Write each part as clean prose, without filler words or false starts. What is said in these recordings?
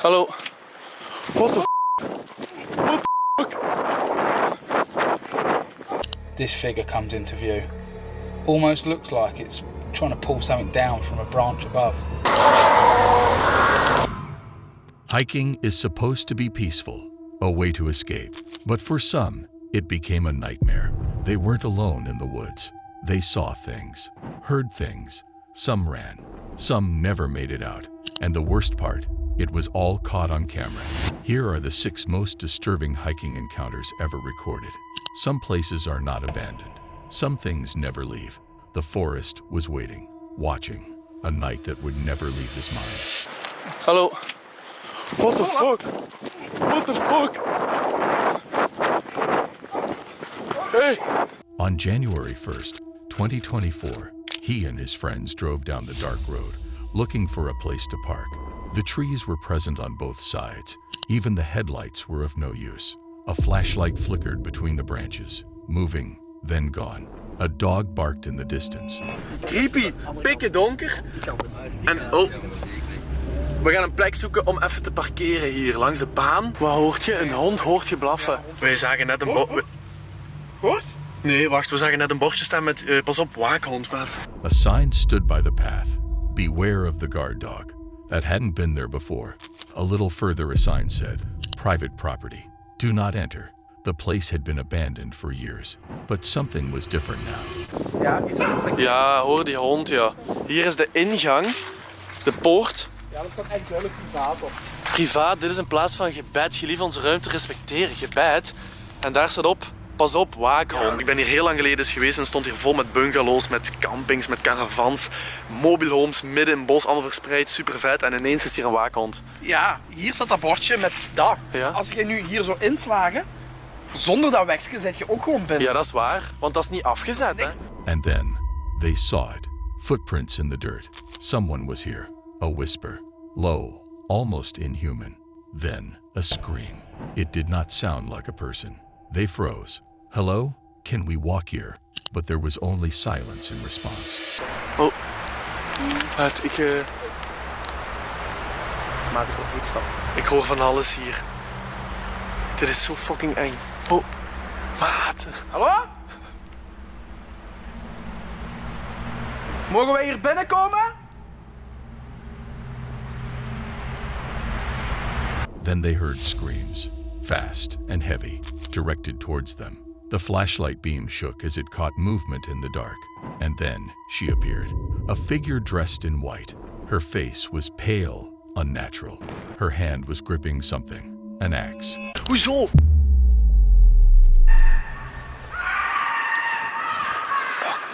Hallo. What the This figure comes into view. Almost looks like it's trying to pull something down from a branch above. Hiking is supposed to be peaceful, a way to escape. But for some, it became a nightmare. They weren't alone in the woods. They saw things, heard things. Some ran, some never made it out. And the worst part, it was all caught on camera. Here are the 6 most disturbing hiking encounters ever recorded. Some places are not abandoned. Some things never leave. The forest was waiting, watching, a night that would never leave his mind. Hallo. What the fuck? What the fuck? Hey! On January 1st, 2024, he and his friends drove down the dark road, looking for a place to park. The trees were present on both sides. Even the headlights were of no use. A flashlight flickered between the branches, moving, then gone. A dog barked in the distance. Creepy, pikken donker. En oh, we gaan een plek zoeken om even te parkeren hier langs de baan. Wat hoort je? Een hond hoort je blaffen. Wij zagen net een bord. Wat? Nee, wacht, we zagen net een bordje staan met pas op, waakhond, maat. A sign stood by the path. Beware of the guard dog. That hadn't been there before. A little further, a sign said, private property. Do not enter. The place had been abandoned for years, but something was different now. Ja, hoor die hond, ja. Hier is de ingang, de poort. Ja, dat staat echt duidelijk privaat op. Privaat, dit is een plaats van gebed. Gelief onze ruimte respecteren, gebed. En daar staat op, pas op, waakhond. Ik ben hier heel lang geleden eens geweest en stond hier vol met bungalows, met campings, met caravans, mobile homes, midden in het bos, allemaal verspreid, super vet. En ineens is hier een waakhond. Ja, hier staat dat bordje met dat. Ja? Als je nu hier zo inslagen, zonder dat wegje zet je ook gewoon binnen. Ja, dat is waar, want dat is niet afgezet, hè. And then, they saw it. Footprints in the dirt. Someone was here. A whisper. Low, almost inhuman. Then, a scream. It did not sound like a person. They froze. Hello? Can we walk here? But there was only silence in response. Oh. Maat, Maar ik ook niet stap. ik hoor van alles hier. Dit is zo fucking eng. Oh. Maat. Hallo? Mogen wij hier binnenkomen? Then they heard screams, fast and heavy, directed towards them. The flashlight beam shook as it caught movement in the dark. And then she appeared, a figure dressed in white. Her face was pale, unnatural. Her hand was gripping something, an axe. Hoezo?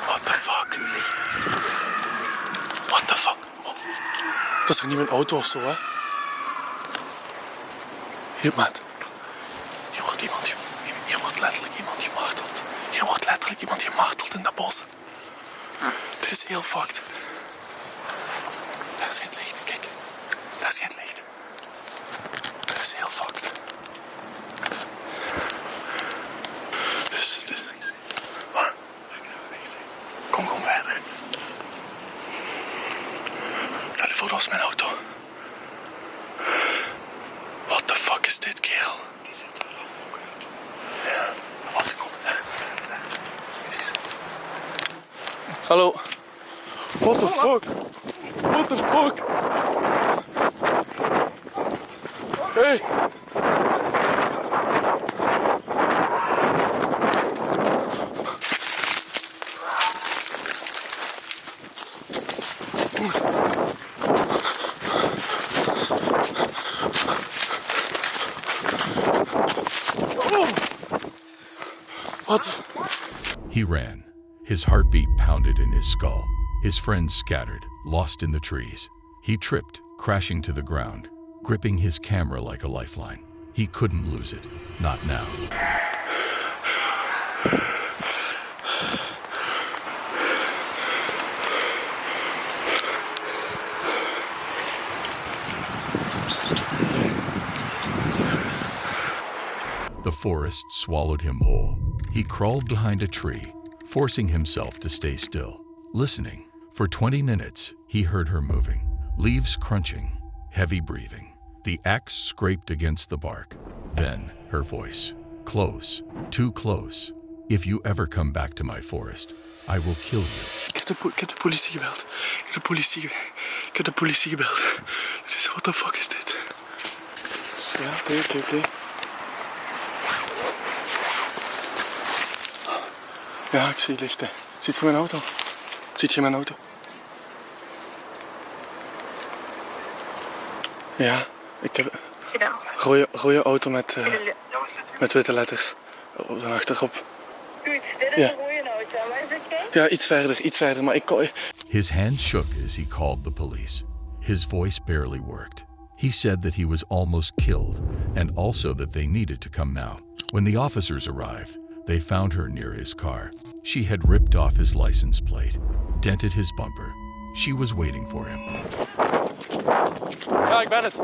What the fuck? What the fuck? Oh. Dat is toch niet mijn auto of zo, hè? Hier, maat. Hier wordt letterlijk iemand gemarteld. Hier wordt letterlijk iemand gemarteld in dat bos. Dit is heel fucked. Daar is geen licht, kijk. Daar is geen licht. Dit is heel fucked. Dus, wat? Kom gewoon verder. Stel je voor, dat was mijn auto. What the fuck is dit, kerel? Die zit er al ook uit. Ja, wacht, kom. Ik zie ze. Hallo. What the fuck? What the fuck? Hey! What? He ran. His heartbeat pounded in his skull. His friends scattered, lost in the trees. He tripped, crashing to the ground, gripping his camera like a lifeline. He couldn't lose it. Not now. The forest swallowed him whole. He crawled behind a tree, forcing himself to stay still, listening. For 20 minutes, he heard her moving, leaves crunching, heavy breathing. The axe scraped against the bark. Then her voice. Close, too close. If you ever come back to my forest, I will kill you. Ik heb de politie gebeld. Ik heb de politie gebeld. Dus what the fuck is dit? Ja, oké. Ja, ik zie lichten. Ziet je mijn auto? Ja, ik heb een rode auto met witte letters op de achterop. Goed, dit is een rode auto. Waar zit jij? Ja, iets verder, maar ik kon... His hand shook as he called the police. His voice barely worked. He said that he was almost killed, and also that they needed to come now. When the officers arrived, they found her near his car. She had ripped off his license plate, dented his bumper. She was waiting for him. Ja, ik ben het.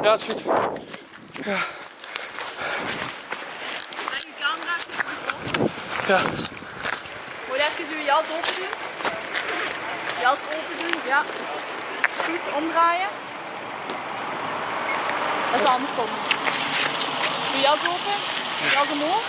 Ja, is goed. Ja. Ja. Moet je even uw jas open doen? Jas open doen, ja. Goed, omdraaien. Dat is anders komen. Doe jas open, jas omhoog.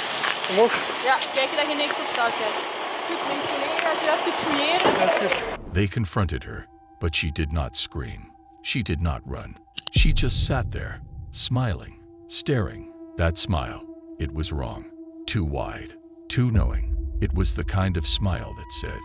Omhoog? Ja, kijken dat je niks op straat hebt. Goed, mijn collega gaat je even fouilleren. They confronted her, but she did not scream. She did not run. She just sat there, smiling, staring. That smile, it was wrong. Too wide, too knowing. It was the kind of smile that said,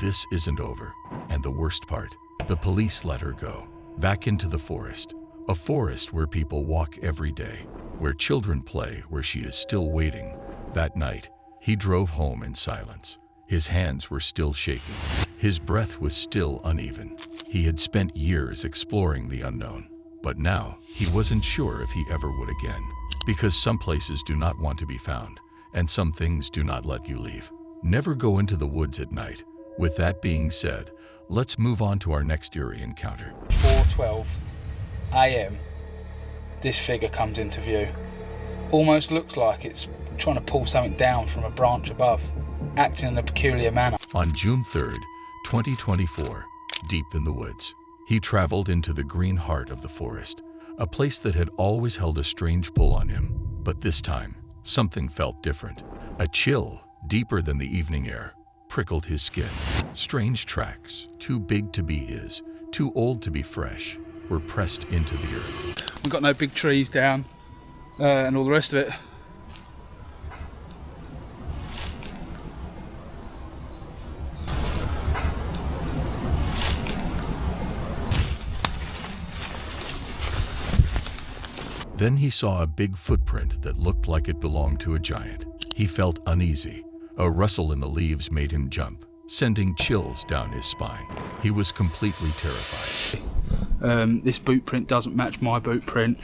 this isn't over. And the worst part, the police let her go, back into the forest. A forest where people walk every day, where children play, where she is still waiting. That night, he drove home in silence. His hands were still shaking. His breath was still uneven. He had spent years exploring the unknown, but now he wasn't sure if he ever would again. Because some places do not want to be found, and some things do not let you leave. Never go into the woods at night. With that being said, let's move on to our next eerie encounter. 4:12 a.m. This figure comes into view. Almost looks like it's trying to pull something down from a branch above, acting in a peculiar manner. On June 3rd, 2024, deep in the woods, he traveled into the green heart of the forest, a place that had always held a strange pull on him. But this time, something felt different. A chill, deeper than the evening air, prickled his skin. Strange tracks, too big to be his, too old to be fresh, were pressed into the earth. We've got no big trees down and all the rest of it. Then he saw a big footprint that looked like it belonged to a giant. He felt uneasy. A rustle in the leaves made him jump, sending chills down his spine. He was completely terrified. This boot print doesn't match my boot print.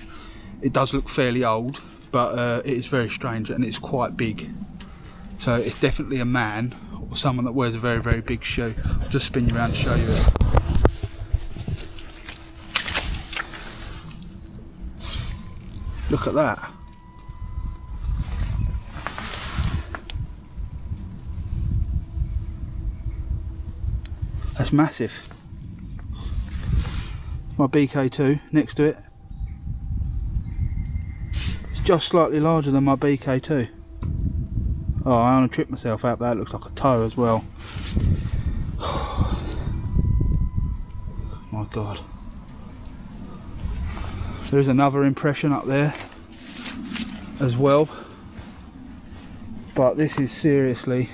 It does look fairly old, but it is very strange and it's quite big. So it's definitely a man or someone that wears a very, very big shoe. I'll just spin you around to show you it. Look at that. That's massive. My BK2 next to it. It's just slightly larger than my BK2. Oh, I want to trip myself out. That looks like a toe as well. My God. There's another impression up there as well, but this is seriously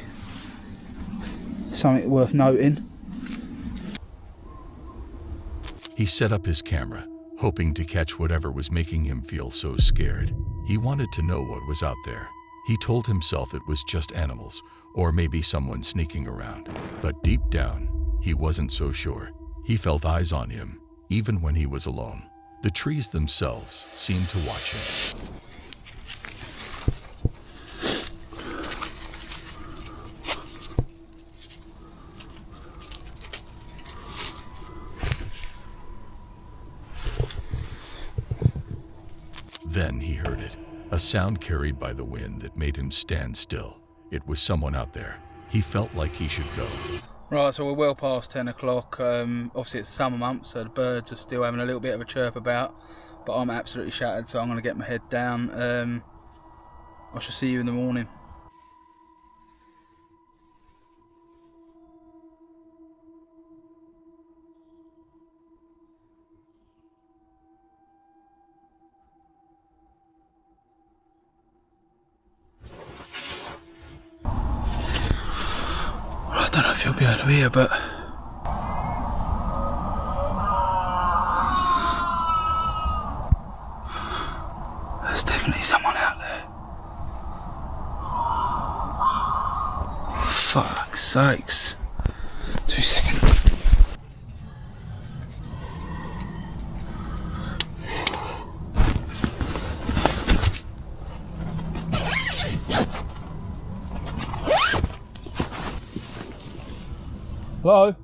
something worth noting. He set up his camera, hoping to catch whatever was making him feel so scared. He wanted to know what was out there. He told himself it was just animals, or maybe someone sneaking around. But deep down, he wasn't so sure. He felt eyes on him, even when he was alone. The trees themselves seemed to watch him. Then he heard it, a sound carried by the wind that made him stand still. It was someone out there. He felt like he should go. Right, so we're well past 10 o'clock. Obviously it's summer month, so the birds are still having a little bit of a chirp about, but I'm absolutely shattered, so I'm going to get my head down. I shall see you in the morning. I don't know if you'll be able to hear, but there's definitely someone out there. Fuck's sakes. 2 seconds. Hello?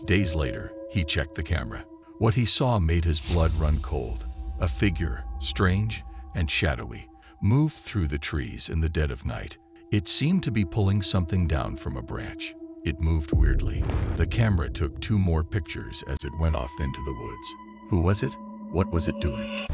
Days later, he checked the camera. What he saw made his blood run cold. A figure, strange and shadowy, moved through the trees in the dead of night. It seemed to be pulling something down from a branch. It moved weirdly. The camera took 2 more pictures as it went off into the woods. Who was it? What was it doing?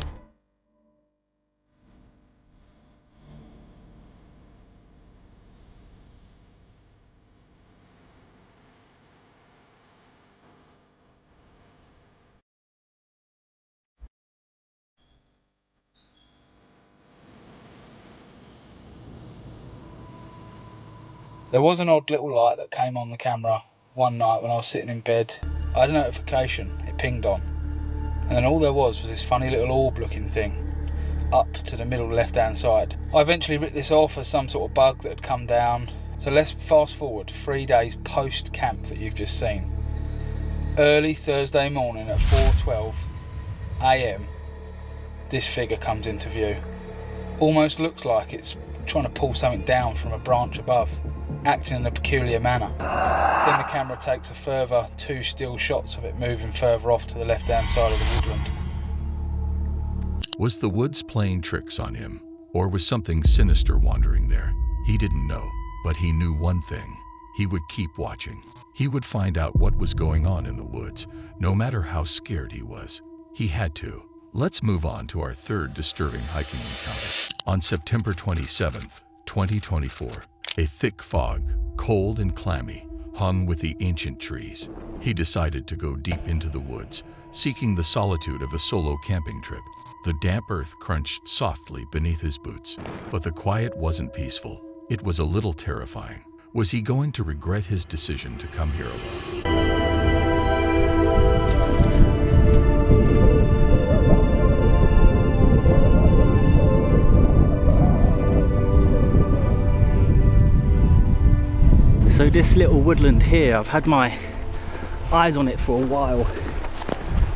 There was an odd little light that came on the camera one night when I was sitting in bed. I had a notification, it pinged on, and then all there was this funny little orb looking thing up to the middle left hand side. I eventually ripped this off as some sort of bug that had come down. So let's fast forward 3 days post camp that you've just seen. Early Thursday morning at 4:12 AM, this figure comes into view. Almost looks like it's trying to pull something down from a branch above, acting in a peculiar manner. Then the camera takes a further 2 still shots of it moving further off to the left hand side of the woodland. Was the woods playing tricks on him, or was something sinister wandering there? He didn't know, but he knew one thing. He would keep watching. He would find out what was going on in the woods, no matter how scared he was. He had to. Let's move on to our 3rd disturbing hiking encounter. On September 27th, 2024, a thick fog, cold and clammy, hung with the ancient trees. He decided to go deep into the woods, seeking the solitude of a solo camping trip. The damp earth crunched softly beneath his boots, but the quiet wasn't peaceful. It was a little terrifying. Was he going to regret his decision to come here alone? So this little woodland here, I've had my eyes on it for a while,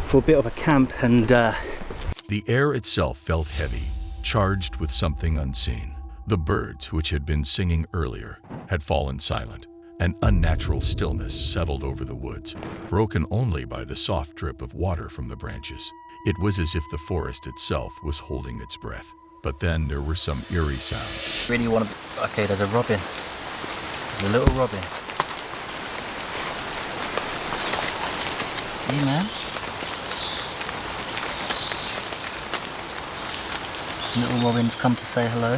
for a bit of a camp, and The air itself felt heavy, charged with something unseen. The birds, which had been singing earlier, had fallen silent. An unnatural stillness settled over the woods, broken only by the soft drip of water from the branches. It was as if the forest itself was holding its breath. But then there were some eerie sounds. really want to... Okay, there's a robin. The little robin. Hey man. Little robin's come to say hello.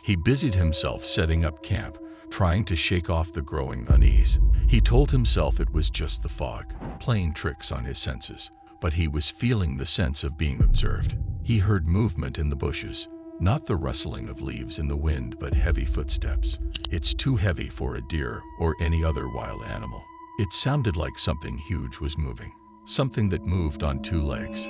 He busied himself setting up camp, trying to shake off the growing unease. He told himself it was just the fog, playing tricks on his senses, but he was feeling the sense of being observed. He heard movement in the bushes, not the rustling of leaves in the wind, but heavy footsteps. It's too heavy for a deer or any other wild animal. It sounded like something huge was moving, something that moved on 2 legs.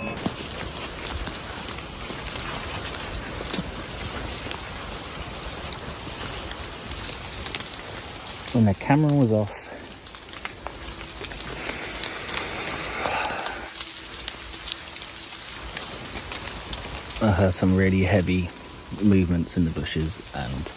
When the camera was off, I heard some really heavy movements in the bushes, and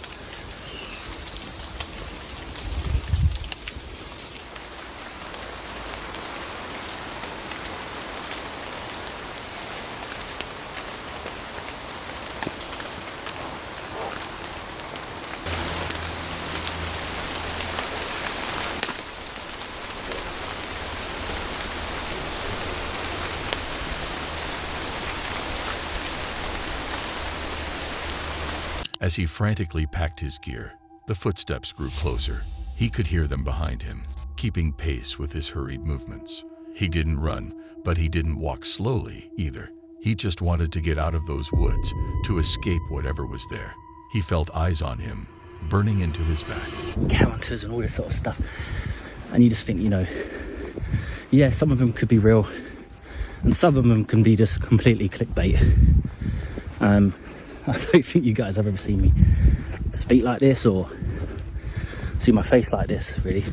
As he frantically packed his gear, the footsteps grew closer. He could hear them behind him, keeping pace with his hurried movements. He didn't run, but he didn't walk slowly either. He just wanted to get out of those woods, to escape whatever was there. He felt eyes on him, burning into his back. counters and all this sort of stuff. And you just think, you know, yeah, some of them could be real, and some of them can be just completely clickbait. I don't think you guys have ever seen me speak like this or see my face like this, really.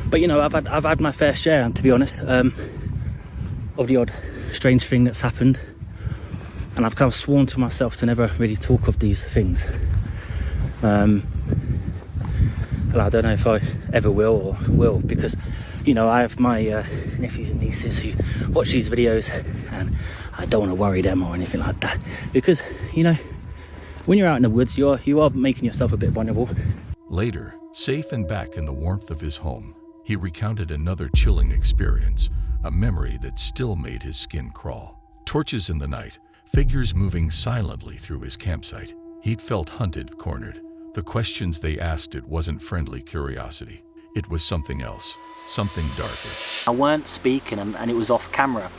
But you know, I've had my fair share, to be honest, of the odd strange thing that's happened, and I've kind of sworn to myself to never really talk of these things. And I don't know if I ever will or will, because you know, I have my nephews and nieces who watch these videos, and I don't want to worry them or anything like that, because you know, when you're out in the woods, you are making yourself a bit vulnerable. Later, safe and back in the warmth of his home, he recounted another chilling experience, a memory that still made his skin crawl. Torches in the night, figures moving silently through his campsite. He'd felt hunted, cornered. The questions they asked, it wasn't friendly curiosity. It was something else, something darker. I weren't speaking, and it was off camera,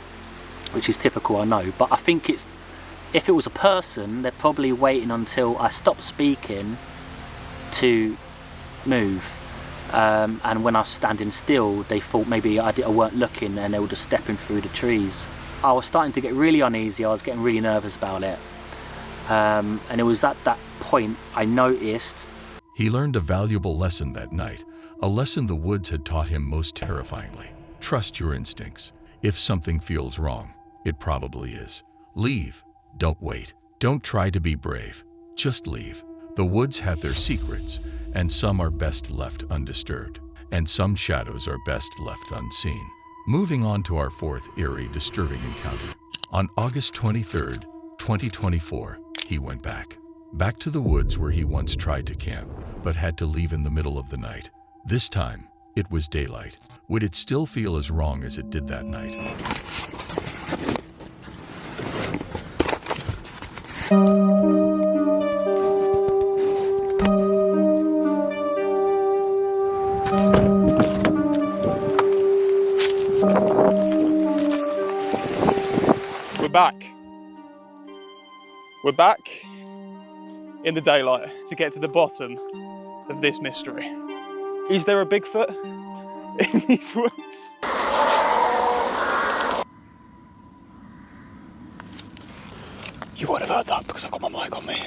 which is typical, I know, but I think if it was a person, they're probably waiting until I stopped speaking to move, and when I was standing still, they thought maybe I weren't looking, and they were just stepping through the trees. I was starting to get really uneasy, I was getting really nervous about it, and it was at that point I noticed. He learned a valuable lesson that night, a lesson the woods had taught him most terrifyingly. Trust your instincts. If something feels wrong, it probably is. Leave. Don't wait. Don't try to be brave. Just leave. The woods have their secrets, and some are best left undisturbed, and some shadows are best left unseen. Moving on to our fourth eerie, disturbing encounter. On August 23rd, 2024, he went back to the woods where he once tried to camp, but had to leave in the middle of the night. This time, it was daylight. Would it still feel as wrong as it did that night? We're back. We're back in the daylight to get to the bottom of this mystery. Is there a Bigfoot in these woods? You won't have heard that because I've got my mic on me.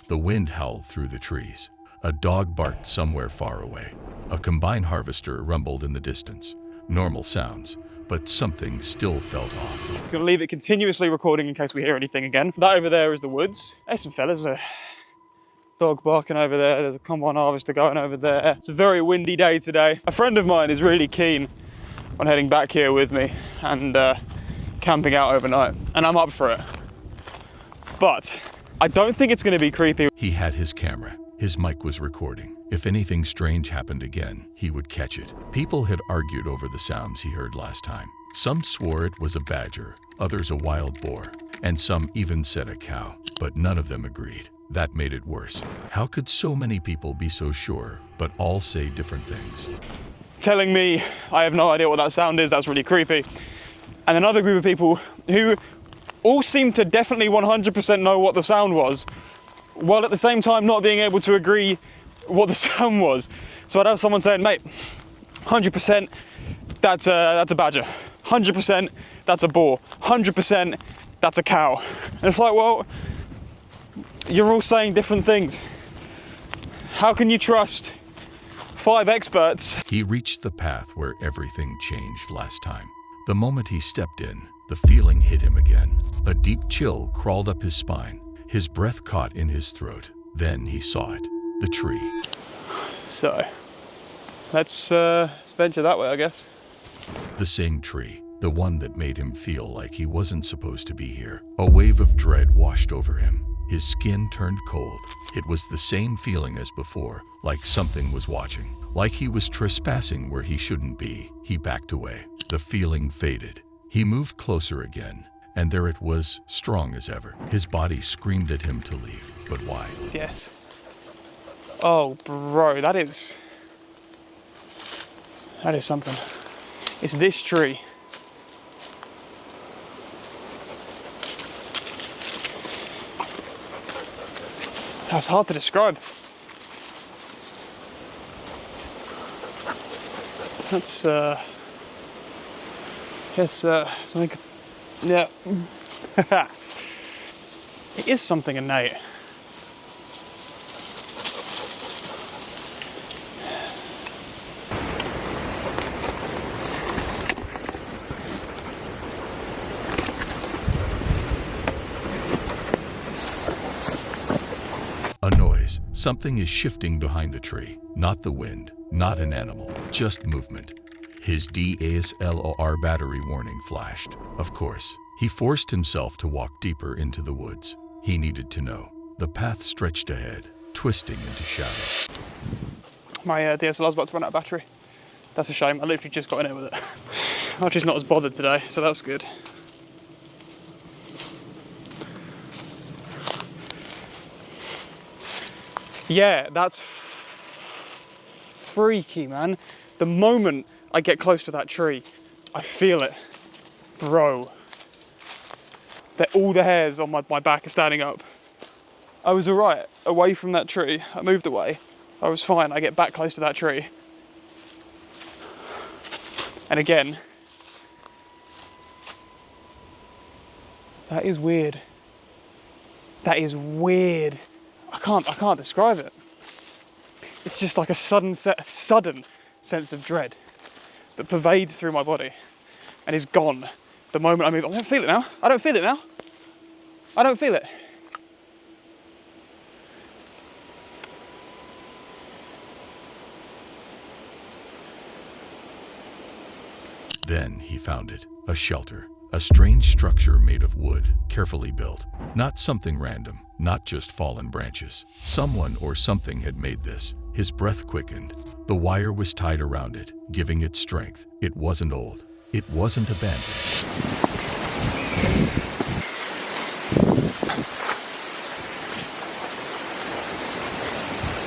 The wind howled through the trees. A dog barked somewhere far away. A combine harvester rumbled in the distance. Normal sounds, but something still felt off. I'm gonna leave it continuously recording in case we hear anything again. That over there is the woods. There's some fellas, a dog barking over there. There's a combine harvester going over there. It's a very windy day today. A friend of mine is really keen on heading back here with me and camping out overnight, and I'm up for it. But I don't think it's gonna be creepy. He had his camera. His mic was recording. If anything strange happened again, he would catch it. People had argued over the sounds he heard last time. Some swore it was a badger, others a wild boar, and some even said a cow, but none of them agreed. That made it worse. How could so many people be so sure, but all say different things? Telling me I have no idea what that sound is, that's really creepy. And another group of people who all seem to definitely 100% know what the sound was, while at the same time not being able to agree what the sound was. So I'd have someone saying, mate, 100% that's a badger, 100% that's a boar, 100% that's a cow. And it's like, well, you're all saying different things. How can you trust 5 experts? He reached the path where everything changed last time. The moment he stepped in, the feeling hit him again. A deep chill crawled up his spine. His breath caught in his throat. Then he saw it. The tree. So, let's venture that way, I guess. The same tree. The one that made him feel like he wasn't supposed to be here. A wave of dread washed over him. His skin turned cold. It was the same feeling as before, like something was watching. Like he was trespassing where he shouldn't be. He backed away. The feeling faded. He moved closer again, and there it was, strong as ever. His body screamed at him to leave, but why? Yes. Oh, bro, that is something. It's this tree. That's hard to describe. That's something. Yeah. It is something innate. A noise. Something is shifting behind the tree. Not the wind, not an animal, just movement. His DSLR battery warning flashed. Of course, he forced himself to walk deeper into the woods. He needed to know. The path stretched ahead, twisting into shadow. My DSLR's about to run out of battery. That's a shame. I literally just got in here with it. I'm just not as bothered today, so that's good. Yeah, that's freaky, man. The moment I get close to that tree, I feel it. Bro. All the hairs on my back are standing up. I was alright, away from that tree. I moved away. I was fine. I get back close to that tree. And again. That is weird. That is weird. I can't describe it. It's just like a sudden sense of dread that pervades through my body and is gone the moment I move. I don't feel it now. I don't feel it now. I don't feel it. Then he found it. A shelter. A strange structure made of wood, carefully built. Not something random, not just fallen branches. Someone or something had made this. His breath quickened. The wire was tied around it, giving it strength. It wasn't old. It wasn't abandoned.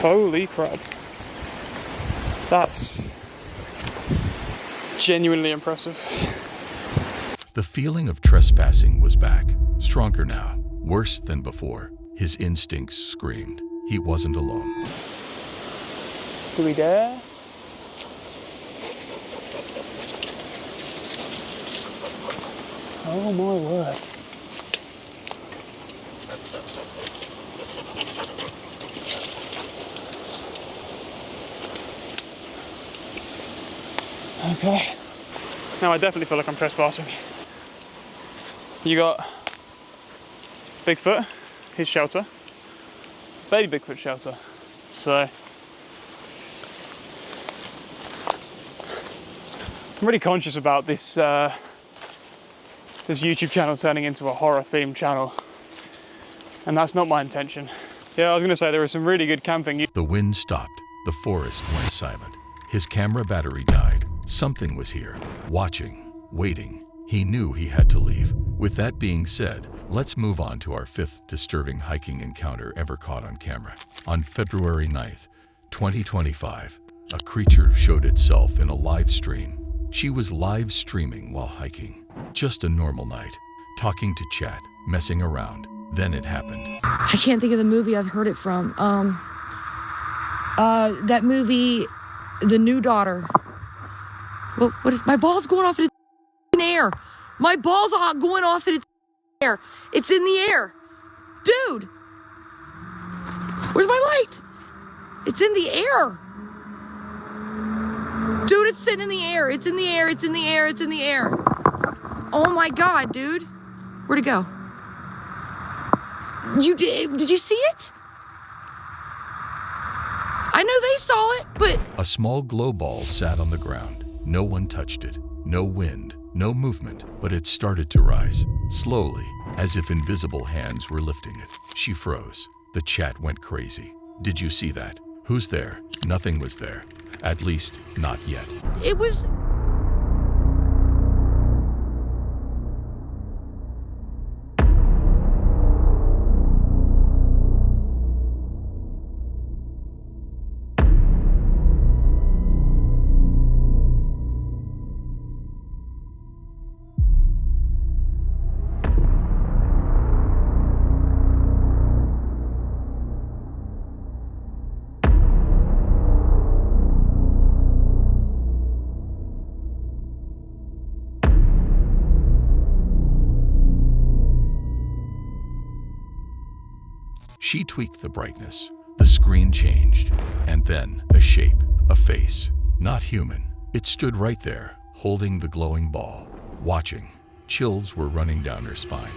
Holy crap. That's genuinely impressive. The feeling of trespassing was back, stronger now, worse than before. His instincts screamed. He wasn't alone. Do we dare? Oh my word. Okay. Now I definitely feel like I'm trespassing. You got Bigfoot, his shelter, baby Bigfoot shelter. So I'm really conscious about this this YouTube channel turning into a horror themed channel, and that's not my intention. Yeah, I was gonna say there was some really good camping. The wind stopped. The forest went silent. His camera battery died. Something was here, watching, waiting. He knew he had to leave. With that being said, let's move on to our fifth disturbing hiking encounter ever caught on camera. On February 9th, 2025, a creature showed itself in a live stream. She was live streaming while hiking. Just a normal night, talking to chat, messing around. Then it happened. I can't think of the movie I've heard it from. That movie, The New Daughter. Well, what is my ball's going off in the air? My ball's going off in the air. It's in the air. Dude. Where's my light? It's in the air. Dude, it's sitting in the air. It's in the air. It's in the air. It's in the air. Oh my God, dude. Where'd it go? Did you see it? I know they saw it, but... A small glow ball sat on the ground. No one touched it. No wind, no movement, but it started to rise, slowly, as if invisible hands were lifting it. She froze. The chat went crazy. Did you see that? Who's there? Nothing was there. At least, not yet. It was... She tweaked the brightness. The screen changed. And then, a shape, a face. Not human. It stood right there, holding the glowing ball, watching. Chills were running down her spine.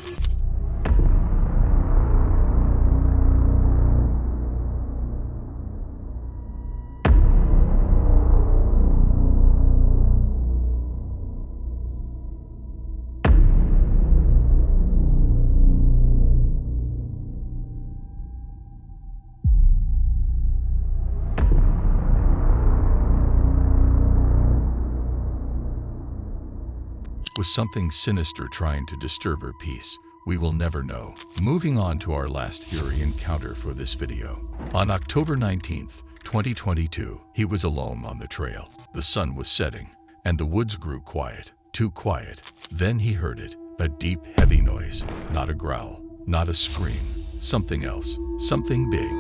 Was something sinister trying to disturb her peace? We will never know. Moving on to our last eerie encounter for this video. On October 19th, 2022, he was alone on the trail. The sun was setting, and the woods grew quiet. Too quiet. Then he heard it. A deep, heavy noise. Not a growl. Not a scream. Something else. Something big.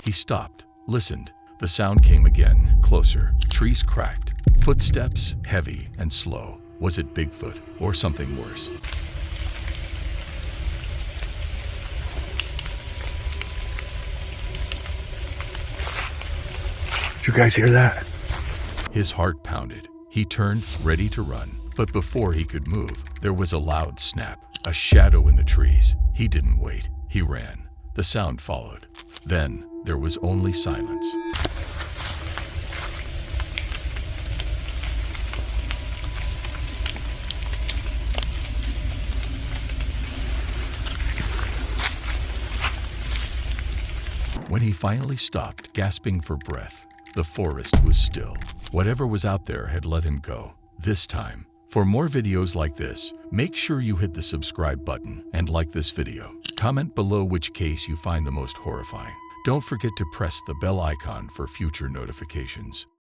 He stopped, listened. The sound came again, closer. Trees cracked. Footsteps, heavy and slow. Was it Bigfoot or something worse? Did you guys hear that? His heart pounded. He turned, ready to run. But before he could move, there was a loud snap. A shadow in the trees. He didn't wait. He ran. The sound followed. Then, there was only silence. When he finally stopped, gasping for breath, the forest was still. Whatever was out there had let him go. This time. For more videos like this, make sure you hit the subscribe button and like this video. Comment below which case you find the most horrifying. Don't forget to press the bell icon for future notifications.